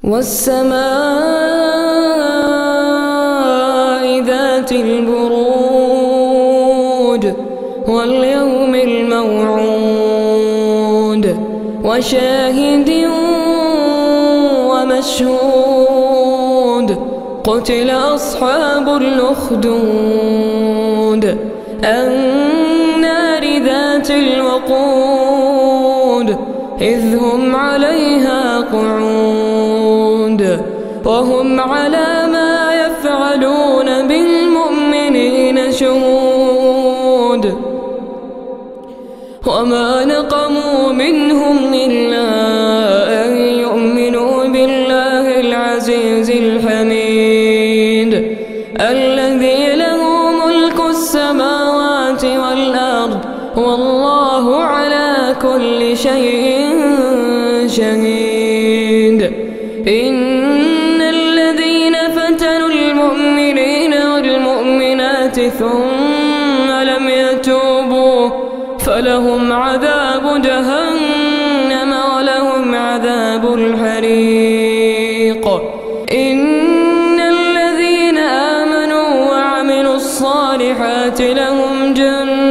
والسماء ذات البروج واليوم الموعود وشاهد ومشهود قتل أصحاب الأخدود النار ذات الوقود إذ هم عليها قعود وهم على ما يفعلون بالمؤمنين شهود وما نقموا منهم إلا أن يؤمنوا بالله العزيز الحميد الذي له ملك السماوات والأرض والله على كل شيء شهيد إن الذين فتنوا المؤمنين والمؤمنات ثم لم يتوبوا فلهم عذاب جهنم ولهم عذاب الحريق إن الذين آمنوا وعملوا الصالحات لهم جنات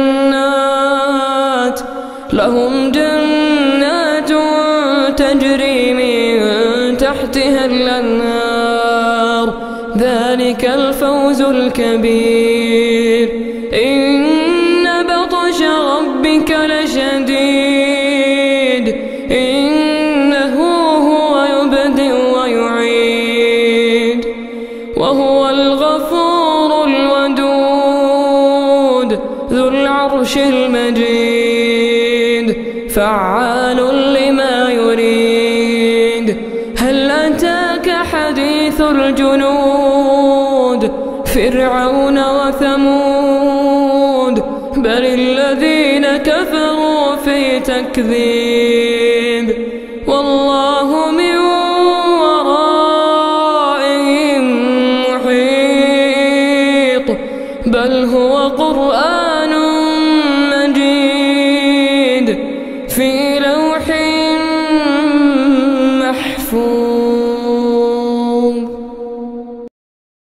تجري من تحتها الأنهار ذلك الفوز الكبير إن بطش ربك لشديد إنه هو يبدئ ويعيد وهو الغفور الودود ذو العرش المجيد فعال لما يريد هل أتاك حديث الجنود فرعون وثمود بل الذين كفروا في تكذيب والله من ورائهم محيط بل هو قرآن